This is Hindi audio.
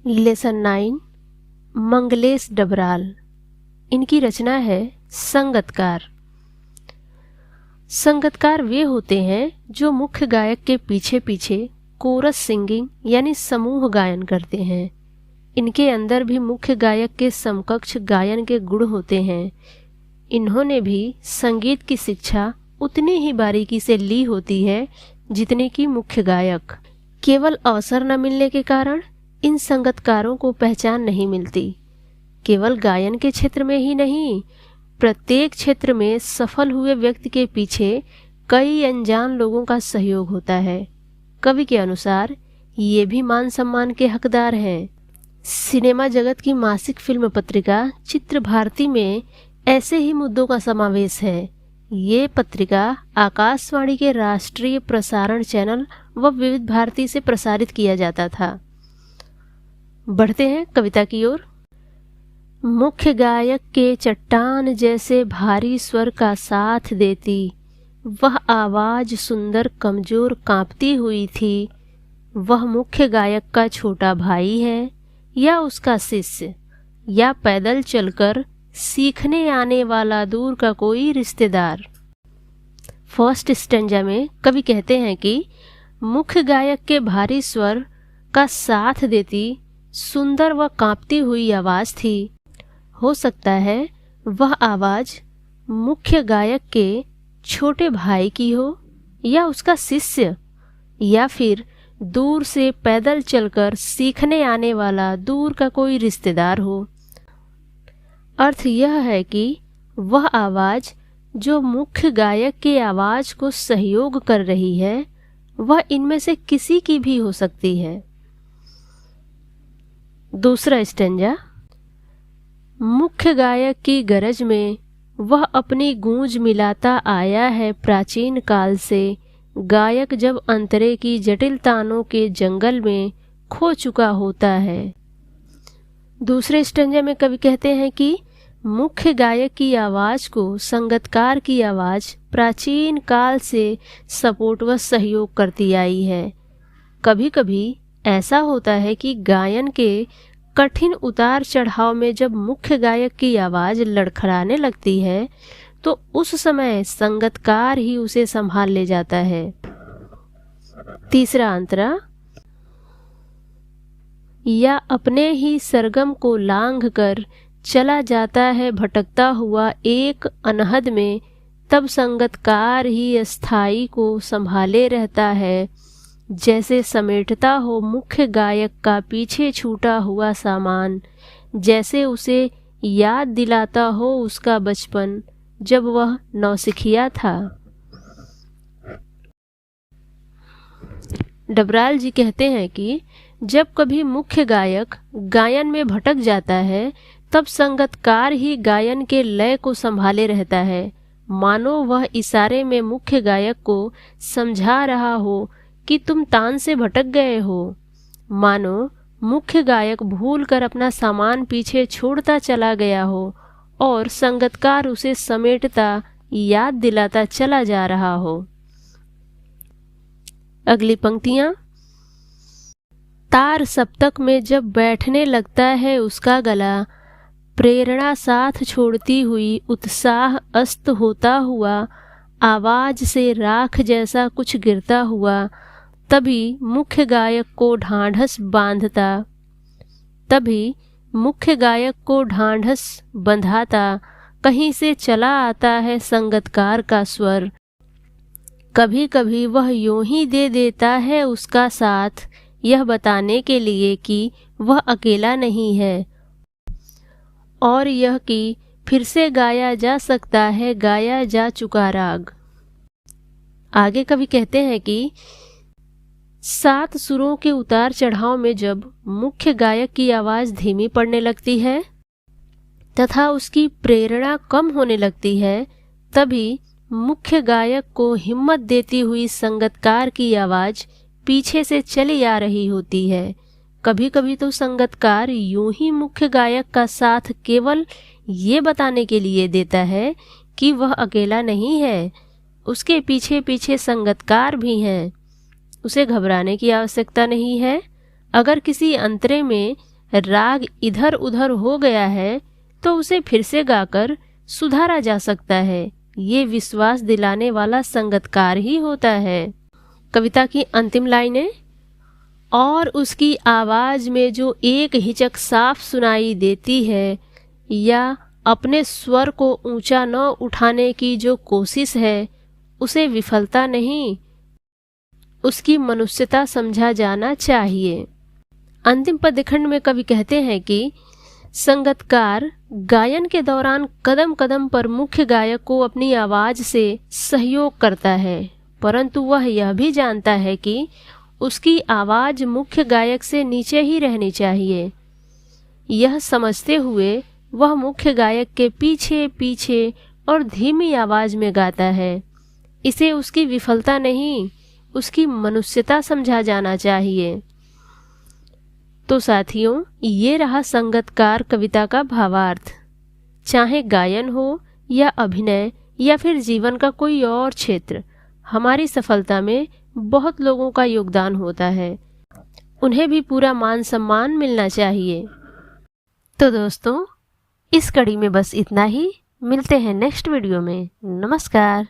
लेसन 9 मंगलेश डबराल। इनकी रचना है संगतकार। संगतकार वे होते हैं जो मुख्य गायक के पीछे पीछे कोरस सिंगिंग यानी समूह गायन करते हैं। इनके अंदर भी मुख्य गायक के समकक्ष गायन के गुण होते हैं। इन्होंने भी संगीत की शिक्षा उतनी ही बारीकी से ली होती है जितने की मुख्य गायक। केवल अवसर न मिलने के कारण इन संगतकारों को पहचान नहीं मिलती। केवल गायन के क्षेत्र में ही नहीं, प्रत्येक क्षेत्र में सफल हुए व्यक्ति के पीछे कई अनजान लोगों का सहयोग होता है। कवि के अनुसार ये भी मान सम्मान के हकदार हैं। सिनेमा जगत की मासिक फिल्म पत्रिका चित्र भारती में ऐसे ही मुद्दों का समावेश है। ये पत्रिका आकाशवाणी के राष्ट्रीय प्रसारण चैनल व विविध भारती से प्रसारित किया जाता था। बढ़ते हैं कविता की ओर। मुख्य गायक के चट्टान जैसे भारी स्वर का साथ देती वह आवाज सुंदर कमजोर कांपती हुई थी। वह मुख्य गायक का छोटा भाई है या उसका शिष्य या पैदल चलकर सीखने आने वाला दूर का कोई रिश्तेदार। फर्स्ट स्टेंजा में कवि कहते हैं कि मुख्य गायक के भारी स्वर का साथ देती सुंदर व कांपती हुई आवाज थी। हो सकता है वह आवाज मुख्य गायक के छोटे भाई की हो या उसका शिष्य या फिर दूर से पैदल चलकर सीखने आने वाला दूर का कोई रिश्तेदार हो। अर्थ यह है कि वह आवाज जो मुख्य गायक के आवाज को सहयोग कर रही है वह इनमें से किसी की भी हो सकती है। दूसरा स्टेंजा। मुख्य गायक की गरज में वह अपनी गूंज मिलाता आया है प्राचीन काल से। गायक जब अंतरे की जटिल तानों के जंगल में खो चुका होता है। दूसरे स्टेंजा में कवि कहते हैं कि मुख्य गायक की आवाज को संगतकार की आवाज प्राचीन काल से सपोर्ट व सहयोग करती आई है। कभी कभी ऐसा होता है कि गायन के कठिन उतार चढ़ाव में जब मुख्य गायक की आवाज लड़खड़ाने लगती है तो उस समय संगतकार ही उसे संभाल ले जाता है। तीसरा अंतरा। या अपने ही सरगम को लांघ कर चला जाता है भटकता हुआ एक अनहद में, तब संगतकार ही स्थायी को संभाले रहता है। जैसे समेटता हो मुख्य गायक का पीछे छूटा हुआ सामान, जैसे उसे याद दिलाता हो उसका बचपन जब वह नौसिखिया था। डबराल जी कहते हैं कि जब कभी मुख्य गायक गायन में भटक जाता है तब संगतकार ही गायन के लय को संभाले रहता है। मानो वह इशारे में मुख्य गायक को समझा रहा हो कि तुम तान से भटक गए हो। मानो मुख्य गायक भूलकर अपना सामान पीछे छोड़ता चला गया हो और संगतकार उसे समेटता याद दिलाता चला जा रहा हो। अगली पंक्तियां। तार सप्तक में जब बैठने लगता है उसका गला, प्रेरणा साथ छोड़ती हुई उत्साह अस्त होता हुआ, आवाज से राख जैसा कुछ गिरता हुआ, तभी मुख्य गायक को ढांढस बांधता, तभी मुख्य गायक को ढांढस बंधाता कहीं से चला आता है संगतकार का स्वर। कभी कभी वह यूं ही दे देता है उसका साथ, यह बताने के लिए कि वह अकेला नहीं है और यह कि फिर से गाया जा सकता है गाया जा चुका राग। आगे कवि कहते हैं कि 7 सुरों के उतार चढ़ाव में जब मुख्य गायक की आवाज धीमी पड़ने लगती है तथा उसकी प्रेरणा कम होने लगती है, तभी मुख्य गायक को हिम्मत देती हुई संगतकार की आवाज पीछे से चली आ रही होती है। कभी कभी तो संगतकार यूं ही मुख्य गायक का साथ केवल ये बताने के लिए देता है कि वह अकेला नहीं है, उसके पीछे पीछे संगतकार भी हैं। उसे घबराने की आवश्यकता नहीं है। अगर किसी अंतरे में राग इधर उधर हो गया है तो उसे फिर से गाकर सुधारा जा सकता है। ये विश्वास दिलाने वाला संगतकार ही होता है। कविता की अंतिम लाइनें, और उसकी आवाज में जो एक हिचक साफ सुनाई देती है या अपने स्वर को ऊंचा न उठाने की जो कोशिश है, उसे विफलता नहीं, उसकी मनुष्यता समझा जाना चाहिए। अंतिम पद्यखंड में कवि कहते हैं कि संगतकार गायन के दौरान कदम कदम पर मुख्य गायक को अपनी आवाज से सहयोग करता है, परंतु वह यह भी जानता है कि उसकी आवाज मुख्य गायक से नीचे ही रहनी चाहिए। यह समझते हुए वह मुख्य गायक के पीछे पीछे और धीमी आवाज में गाता है। इसे उसकी विफलता नहीं, उसकी मनुष्यता समझा जाना चाहिए। तो साथियों, ये रहा संगतकार कविता का भावार्थ। चाहे गायन हो या अभिनय या फिर जीवन का कोई और क्षेत्र, हमारी सफलता में बहुत लोगों का योगदान होता है। उन्हें भी पूरा मान सम्मान मिलना चाहिए। तो दोस्तों, इस कड़ी में बस इतना ही। मिलते हैं नेक्स्ट वीडियो में। नमस्कार।